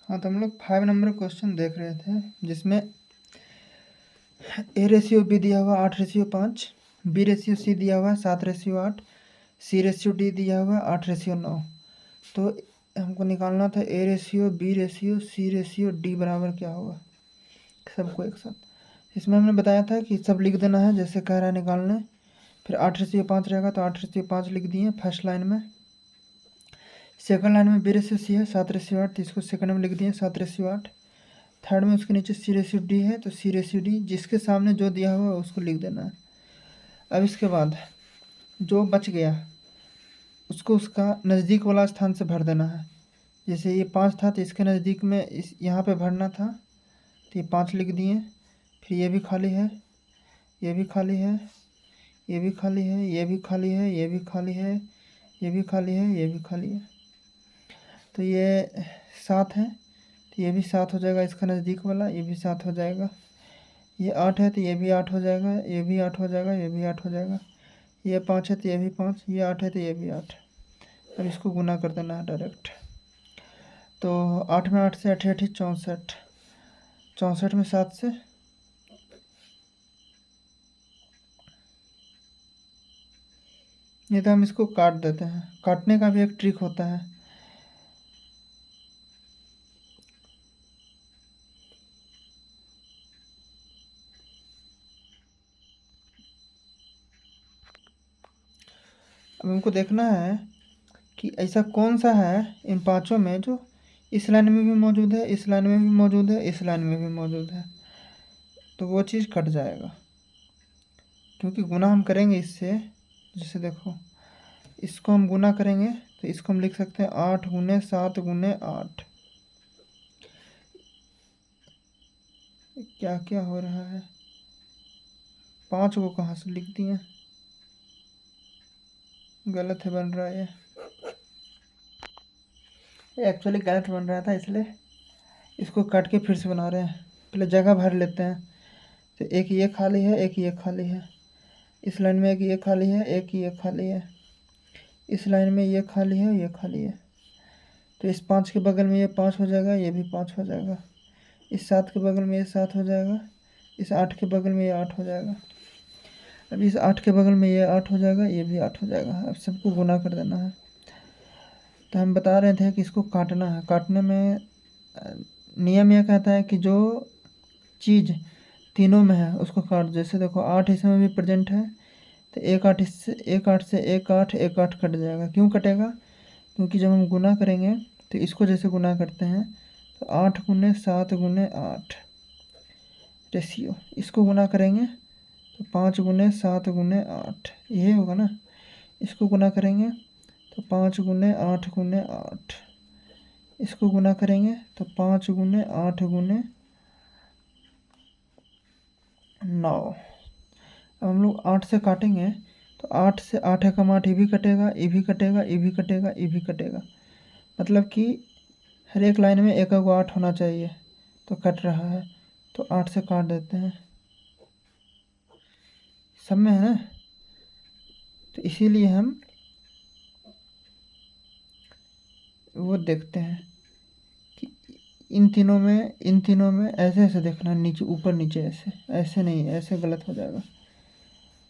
हाँ, तो हम लोग 5 नंबर क्वेश्चन देख रहे थे, जिसमें A/B दिया हुआ 8/5, B/C दिया हुआ 7/8, C/D दिया हुआ 8/9। तो हमको निकालना था A/B/C/D बराबर क्या होगा, सबको एक साथ। इसमें हमने बताया था कि सब लिख देना है जैसे कह रहा है निकालने। फिर 8/5 रहेगा तो 8/5 लिख दिए फर्स्ट लाइन में। सेकंड लाइन में B/C है 7/8, तो इसको सेकंड में लिख दिए 7/8। थर्ड में उसके नीचे C/D है तो C/D, जिसके सामने जो दिया हुआ है उसको लिख देना है। अब इसके बाद जो बच गया उसको उसका नज़दीक वाला स्थान से भर देना है। जैसे ये 5 था तो इसके नज़दीक में इस यहाँ पे भरना था, तो ये 5 लिख दिए। फिर ये भी खाली है, ये भी खाली है, ये भी खाली है, ये भी खाली है, ये भी खाली है, ये भी खाली है, ये भी खाली है। तो ये 7 है तो ये भी 7 हो जाएगा, इसका नज़दीक वाला ये भी 7 हो जाएगा। ये 8 है तो ये भी 8 हो जाएगा, ये भी 8 हो जाएगा, ये भी 8 हो जाएगा। ये 5 है तो ये भी 5, ये 8 है तो ये भी 8। अब इसको गुना कर देना है डायरेक्ट। तो 8 में 8 से 8 8 64, 64 में 7 से नहीं तो हम इसको काट देते हैं। काटने का भी एक ट्रिक होता है। अब हमको देखना है कि ऐसा कौन सा है इन पांचों में जो इस लाइन में भी मौजूद है, इस लाइन में भी मौजूद है, इस लाइन में भी मौजूद है, तो वो चीज़ कट जाएगा। क्योंकि गुना हम करेंगे इससे, जैसे देखो इसको हम गुना करेंगे तो इसको हम लिख सकते हैं 8 × 7 × 8। क्या क्या हो रहा है, 5 को कहाँ से लिख दिए, गलत है बन रहा है ये एक्चुअली गलत बन रहा था, इसलिए इसको काट के फिर से बना रहे हैं। पहले जगह भर लेते हैं। तो एक ये खाली है, एक ये खाली है, इस लाइन में एक ये खाली है, एक ये खाली है, इस लाइन में ये खाली है, ये खाली है। तो इस 5 के बगल में ये 5 हो जाएगा, ये भी 5 हो जाएगा। इस 7 के बगल में ये 7 हो जाएगा, इस 8 के बगल में ये 8 हो जाएगा। अब इस 8 के बगल में ये 8 हो जाएगा, ये भी 8 हो जाएगा। अब सबको गुना कर देना है। तो हम बता रहे थे कि इसको काटना है। काटने में नियम यह कहता है कि जो चीज़ तीनों में है उसको काट। जैसे देखो 8 इसमें भी प्रेजेंट है तो एक 8 इससे एक 8 से एक 8 एक 8 कट जाएगा। क्यों कटेगा, क्योंकि जब हम गुना करेंगे तो इसको जैसे गुना करते हैं तो 8 × 7 × 8 रेशियो, इसको गुना करेंगे तो 5 × 7 × 8 ये होगा ना। इसको गुना करेंगे तो 5 × 8 × 8, इसको गुना करेंगे तो 5 × 8 × 9। अब हम लोग 8 से काटेंगे तो 8 से 8 एकम 8 ये भी कटेगा, ये भी कटेगा, ये भी कटेगा, ये भी कटेगा। मतलब कि हर एक लाइन में एक 8 होना चाहिए, तो कट रहा है तो 8 से काट देते हैं। सब में है ना, तो इसीलिए हम वो देखते हैं कि इन तीनों में ऐसे ऐसे देखना, नीचे ऊपर नीचे, ऐसे ऐसे नहीं, ऐसे गलत हो जाएगा।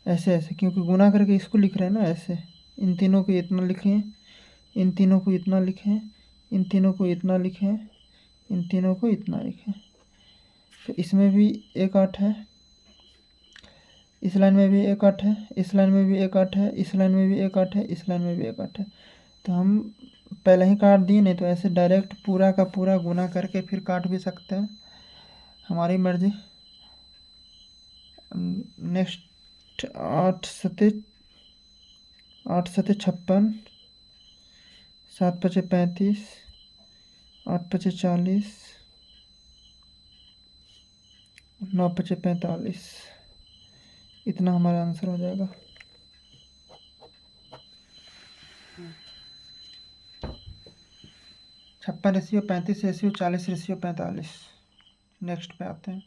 ऐसे ऐसे, क्योंकि गुना करके इसको लिख रहे हैं ना, ऐसे इन तीनों को इतना लिखें, इन तीनों को इतना लिखें, इन तीनों को इतना लिखें, इन तीनों को इतना लिखें। तो इसमें भी एक 8 है, इस लाइन में भी एक 8 है, इस लाइन में भी एक 8 है, इस लाइन में भी एक 8 है, इस लाइन में भी एक 8 है। तो हम पहले ही काट दिए, नहीं तो ऐसे डायरेक्ट पूरा का पूरा गुना करके फिर काट भी सकते हैं, हमारी मर्जी। नेक्स्ट 8 सते 56, 7 × 5 = 35, 8 × 5 = 40, 9 × 5 = 45। इतना हमारा आंसर हो जाएगा। छप्पन रेशियो 35 रेशियो 40 रेशियो 45। नेक्स्ट पे आते हैं।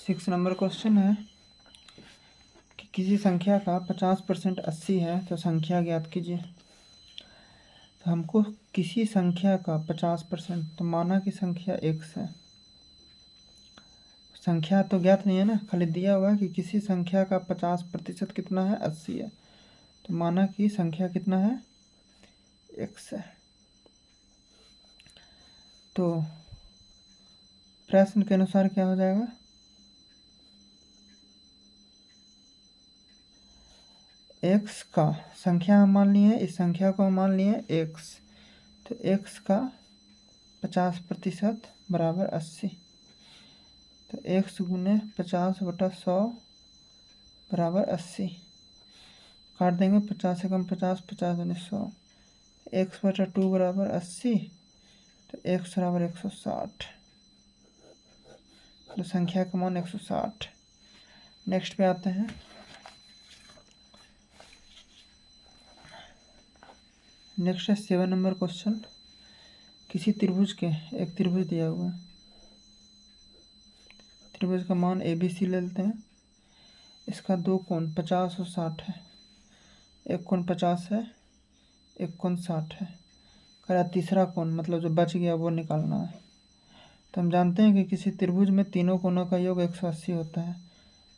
6 नंबर क्वेश्चन है कि किसी संख्या का 50% 80 है तो संख्या ज्ञात कीजिए। तो तो हमको किसी संख्या का 50%, तो माना कि संख्या x है, संख्या तो ज्ञात नहीं है ना, खाली दिया हुआ है कि किसी संख्या का 50% कितना है, 80 है। तो माना कि संख्या कितना है, x है। तो प्रश्न के अनुसार क्या हो जाएगा, x का संख्या हम मान लिए, इस संख्या को हम मान लिए x, तो x का 50% बराबर 80। तो x गुने 50/100 बराबर 80। काट देंगे, 50 से कम 50, 50 दूनी 100, x/2 बराबर 80, तो x बराबर 160। तो संख्या का मान 160। नेक्स्ट पे आते हैं। नेक्स्ट है 7 नंबर क्वेश्चन। किसी त्रिभुज के, एक त्रिभुज दिया हुआ है, त्रिभुज का मान ABC ले लेते हैं। इसका दो कोण 50 और 60 है, एक कोण 50 है, एक कोण 60 है। करा तीसरा कोण, मतलब जो बच गया वो निकालना है। तो हम जानते हैं कि किसी त्रिभुज में तीनों कोणों का योग 180 होता है।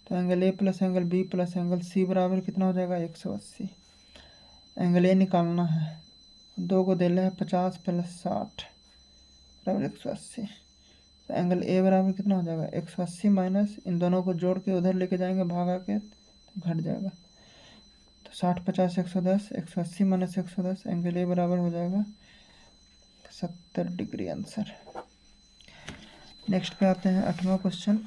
तो angle A plus angle B plus angle C बराबर कितना हो जाएगा, 180। एंगल A निकालना है, दो को देना है 50 प्लस 60 बराबर 180। तो एंगल A बराबर कितना हो जाएगा, 180 माइनस, इन दोनों को जोड़ के उधर लेके जाएंगे भागा के, तो घट जाएगा। तो 60 50 110, 180 माइनस 110, एंगल A बराबर हो जाएगा 70 डिग्री आंसर। नेक्स्ट पे आते हैं 8वां क्वेश्चन।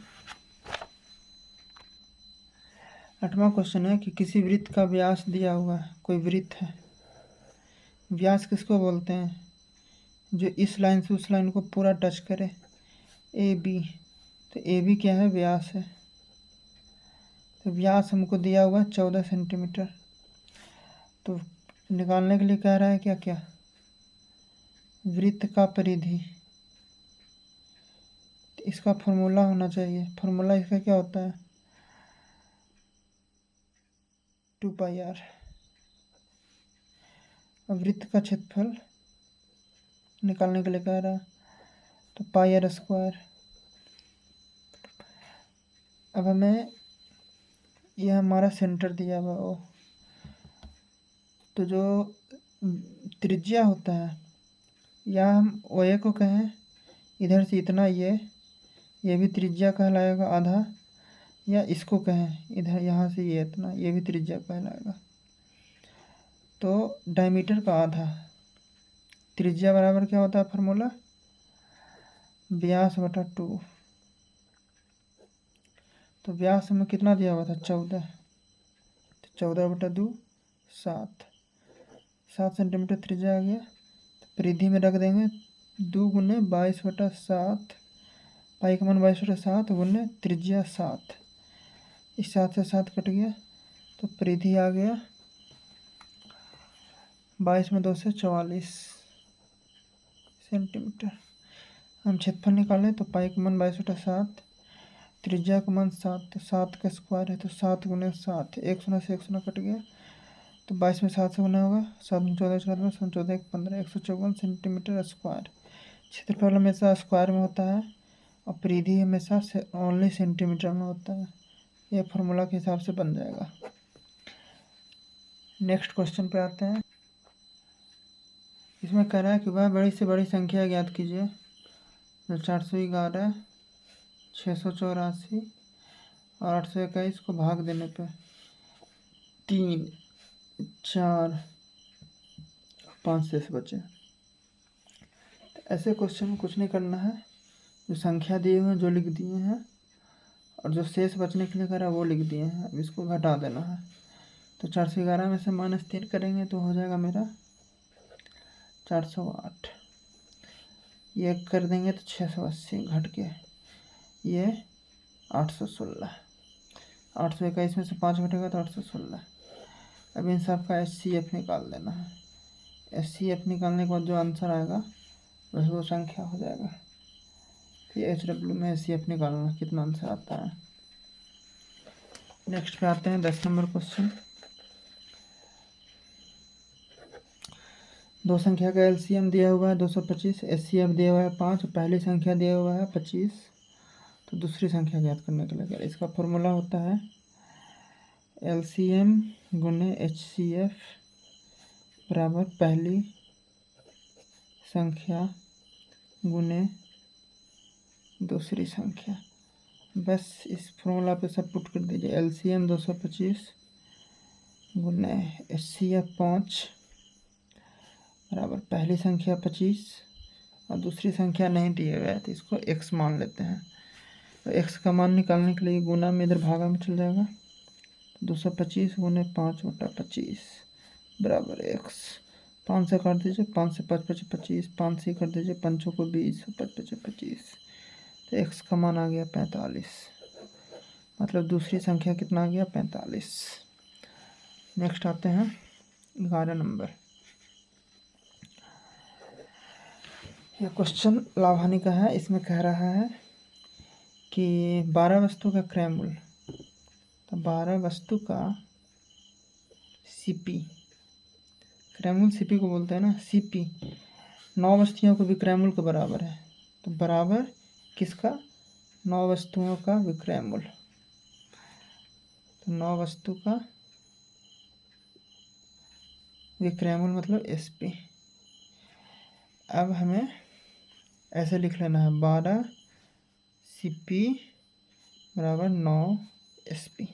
8वां क्वेश्चन है कि किसी वृत्त का व्यास दिया हुआ है, कोई वृत्त है। व्यास किसको बोलते हैं, जो इस लाइन से उस लाइन को पूरा टच करे, AB। तो AB क्या है, व्यास है। तो व्यास हमको दिया हुआ 14 सेंटीमीटर। तो निकालने के लिए कह रहा है क्या क्या, वृत्त का परिधि। तो इसका फॉर्मूला होना चाहिए, फॉर्मूला इसका क्या होता है, 2πr। अब वृत्त का क्षेत्रफल निकालने के लिए कह रहा है, तो πr²। अब हमें यह हमारा सेंटर दिया हुआ ओ, तो जो त्रिज्या होता है, या हम OA को कहें, इधर से इतना ये भी त्रिज्या कहलाएगा आधा, या इसको कहें इधर यहाँ से ये इतना, ये भी त्रिज्या कहलाएगा। तो डायमीटर का आधा, त्रिज्या बराबर क्या होता है फार्मूला, व्यास बटा 2। तो व्यास में कितना दिया हुआ था, 14। तो 14/2 7 सेंटीमीटर त्रिज्या आ गया। तो परिधि में रख देंगे 2 गुने 22/7, पाई का मान 22/7 गुने त्रिज्या 7। इस 7 से 7 कट गया, तो परिधि आ गया 22 में 2 से 44 सेंटीमीटर। हम क्षेत्रफल निकालें, तो पाई का मान 22/7, त्रिज्या का मान 7, तो 7 का स्क्वायर है, तो 7 गुने 7, 1 शून्य से 1 शून्य कट गया, तो 22 में 7 से गुना होगा, 7 में 14 14 14 15 154 सेंटीमीटर स्क्वायर। क्षेत्रफल हमेशा स्क्वायर में होता है और परिधि हमेशा ओनली सेंटीमीटर में होता है। यह फार्मूला के हिसाब से बन जाएगा। नेक्स्ट क्वेश्चन पे आते हैं। इसमें कह रहा है कि वह बड़ी से बड़ी संख्या ज्ञात कीजिए जो 411, 684 और 821 को भाग देने पे 3, 4, 5 शेष बचे। तो ऐसे क्वेश्चन में कुछ नहीं करना है, जो संख्या दिए हुए हैं जो लिख दिए हैं, और जो शेष बचने के लिए कह रहा है वो लिख दिए हैं, अब इसको घटा देना है। तो 411 में से -3 करेंगे तो हो जाएगा मेरा 408। ये कर देंगे तो 680 घट के ये 816। 821 में से 5 घटेगा तो 816। अब इन सब का HCF निकाल देना है। HCF निकालने के बाद जो आंसर आएगा वही वो संख्या हो जाएगा। फिर HW में HCF निकालना कितना आंसर आता है। नेक्स्ट पे आते हैं 10 नंबर क्वेश्चन। दो संख्या का एलसीएम दिया हुआ है 225, एचसीएफ दिया हुआ है 5, पहली संख्या दिया हुआ है 25, तो दूसरी संख्या ज्ञात करने के लिए इसका फॉर्मूला होता है एलसीएम गुने एचसीएफ बराबर पहली संख्या गुने दूसरी संख्या। बस इस फॉर्मूला पे सब पुट कर दीजिए। एलसीएम 225 गुने एचसीएफ 5 बराबर पहली संख्या 25 और दूसरी संख्या नहीं दिए हुए है तो इसको x मान लेते हैं। तो x का मान निकालने के लिए गुना में इधर भागा में चल जाएगा। 225 गुने 5/25 बराबर x। 5 से काट दीजिए, 5 से 5 25 25, 5 से कर दीजिए, 5 को 20, 5 25 25, तो x का मान आ गया 45। मतलब दूसरी संख्या कितना आ गया 45। नेक्स्ट आते हैं 11 नंबर। यह क्वेश्चन लाभ हानि का है। इसमें कह रहा है कि 12 वस्तु का क्रय मूल्य, तो 12 वस्तु का सीपी, क्रय मूल्य सीपी को बोलते हैं ना, सीपी 9 वस्तुओं के विक्रय मूल्य के बराबर है। तो बराबर किसका? 9 वस्तुओं का विक्रय मूल्य। तो 9 वस्तु का विक्रय मूल्य मतलब एसपी। अब हमें ऐसे लिख लेना है 12 सीपी बराबर 9 एसपी।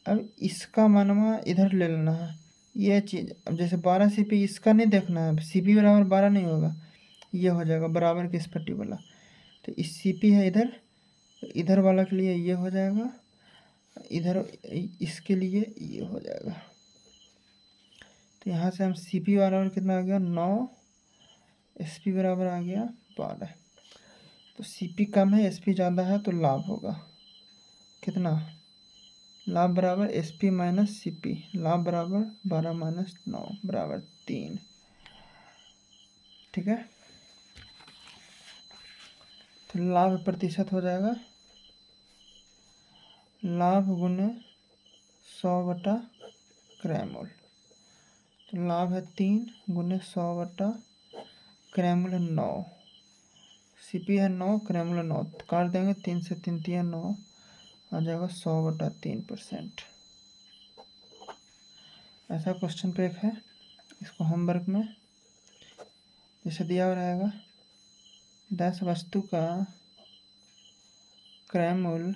अब इसका मानवा इधर ले लेना है ये चीज़। अब जैसे 12 सीपी इसका नहीं देखना है, सीपी बराबर 12 नहीं होगा, ये हो जाएगा बराबर किस पट्टी वाला। तो इस सीपी है इधर, इधर वाला के लिए ये हो जाएगा, इधर इसके लिए ये हो जाएगा। तो यहाँ से हम सीपी बराबर कितना आ गया 9, एसपी बराबर आ गया 12। तो सीपी कम है एसपी ज़्यादा है तो लाभ होगा कितना? लाभ बराबर एसपी माइनस सीपी। लाभ बराबर 12 माइनस 9 बराबर 3। ठीक है, तो लाभ प्रतिशत हो जाएगा लाभ गुने 100 / क्रय मूल्य। तो लाभ है 3 गुने 100 / क्रय मूल्य 9। सीपी है 9, क्रय मूल्य 9, काट देंगे 3 से 3 3 9 आ जाएगा 100/3%। ऐसा क्वेश्चन पे एक है, इसको होमवर्क में जैसे दिया हुआ रहेगा 10 वस्तु का क्रय मूल्य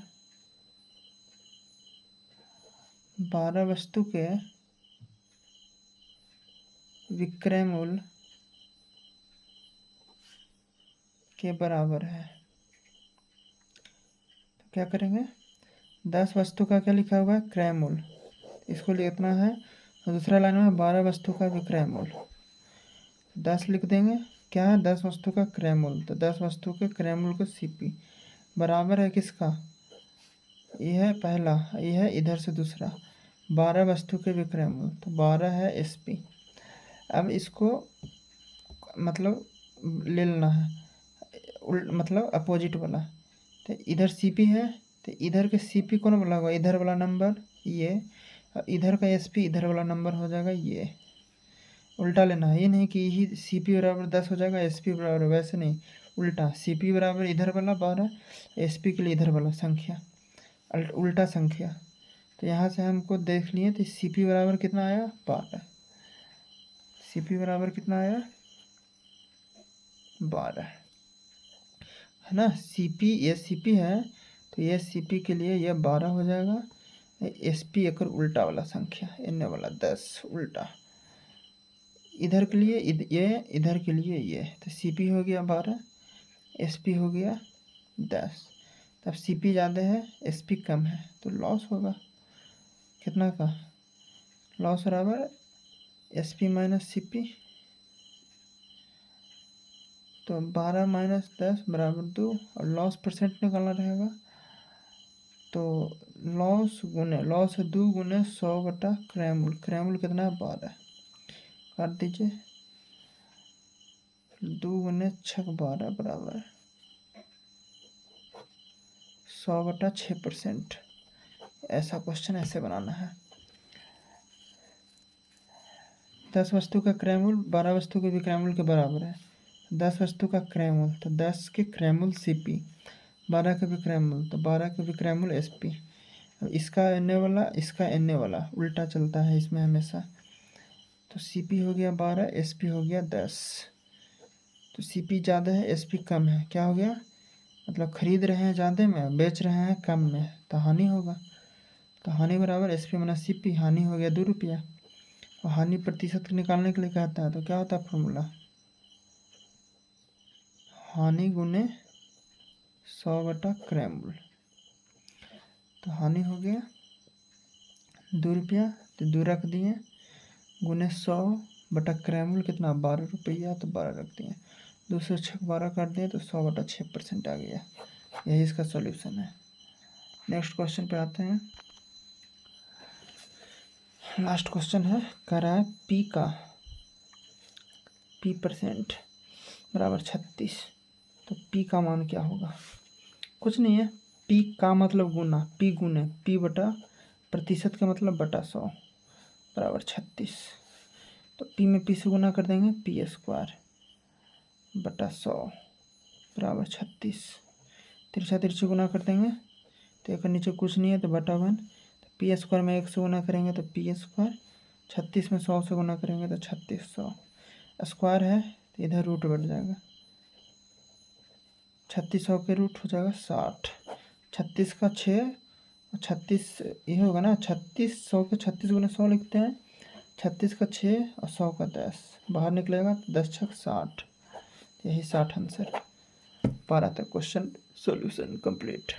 12 वस्तु के विक्रय मूल्य के बराबर है। तो क्या करेंगे, 10 वस्तु का क्या लिखा हुआ है क्रय मूल्य, इसको लिखना है। और दूसरा लाइन में 12 वस्तु का विक्रय मूल्य, 10 लिख देंगे। क्या है 10 वस्तु का क्रय मूल्य, तो 10 वस्तु के क्रय मूल्य को सीपी बराबर है किसका? ये है पहला, ये है इधर से दूसरा 12 वस्तु के विक्रय मूल्य, तो 12 है एसपी। अब इसको मतलब ले लेना है मतलब अपोजिट वाला। तो इधर सीपी है तो इधर के सीपी कौन बोला होगा? इधर वाला नंबर ये, और इधर का एसपी इधर वाला नंबर हो जाएगा ये। उल्टा लेना है, ये नहीं कि यही सीपी बराबर 10 हो जाएगा एसपी बराबर, वैसे नहीं, उल्टा। सीपी बराबर इधर वाला 12, एसपी के लिए इधर वाला संख्या, उल्टा संख्या। तो यहाँ से हमको देख लिए तो सीपी बराबर कितना आया 12, सीपी बराबर कितना आया 12 है ना। सीपी ये सीपी है तो ये सीपी के लिए ये 12 हो जाएगा। एसपी एक उल्टा वाला संख्या, इन्ने वाला 10 उल्टा, इधर के लिए ये, इधर के लिए ये। तो सीपी हो गया 12, एसपी हो गया 10। तब सीपी ज़्यादा है एसपी कम है तो लॉस होगा कितना का? लॉस बराबर एसपी माइनस सीपी। तो 12 माइनस 10 बराबर 2, और लॉस परसेंट निकालना रहेगा। तो लॉस है 2 गुने 100 / क्रय मूल्य। क्रय मूल्य कितना है 12, काट दीजिए। 2 गुने 6 12 बराबर 100/6%। ऐसा क्वेश्चन ऐसे बनाना है। 10 वस्तु का क्रयमूल 12 वस्तु के विक्रयमूल के बराबर है। 10 वस्तु का क्रयमूल तो 10 के क्रयमूल CP, 12 का विक्रयमूल तो 12 का विक्रयमूल SP। अब इसका एनए वाला, इसका एनए वाला उल्टा चलता है इसमें हमेशा। तो CP हो गया 12, SP हो गया 10। तो CP ज़्यादा है, SP कम है, क्या हो गया, मतलब खरीद रहे हैं ज़्यादा में, बेच रहे हैं कम में, तो हानि होगा। तो हानि बराबर SP माइनस CP, हानि हो गया 2 रुपया। और हानि प्रतिशत निकालने के लिए कहता है, तो क्या होता है फॉर्मूला, हानि गुने 100 बटा क्रयमूल। तो हानि हो गया 2 रुपया, तो 2 रख दिए, गुने 100 बटा क्रयमूल कितना 12 रुपया, तो 12 रख दिए, 2 से 6 12 काट दिए, तो 100 बटा 6% आ गया। यही इसका सॉल्यूशन है। नेक्स्ट क्वेश्चन पे आते हैं। लास्ट क्वेश्चन है, कह रहा है P% बराबर 36। तो P का मान क्या होगा, कुछ नहीं है, P का मतलब गुना, P गुने P बटा प्रतिशत का मतलब बटा 100 बराबर 36। तो P में P से गुना कर देंगे, P² बटा 100 बराबर 36। तिरछा तिरछी गुना कर देंगे, तो एक नीचे कुछ नहीं है तो बटा 1। तो P² में 1 से गुना करेंगे तो P², 36 में 100 से गुना करेंगे तो 3600। स्क्वायर है तो इधर रूट बढ़ जाएगा, 3600 के रूट हो जाएगा 60। 36 का 6 और 36 ये होगा ना, 3600 के 36 गुना 100 लिखते हैं, 36 का 6 और 100 का 10 बाहर निकलेगा तो 10 छक 60। यही 60 आंसर। 12 तक क्वेश्चन सॉल्यूशन कंप्लीट।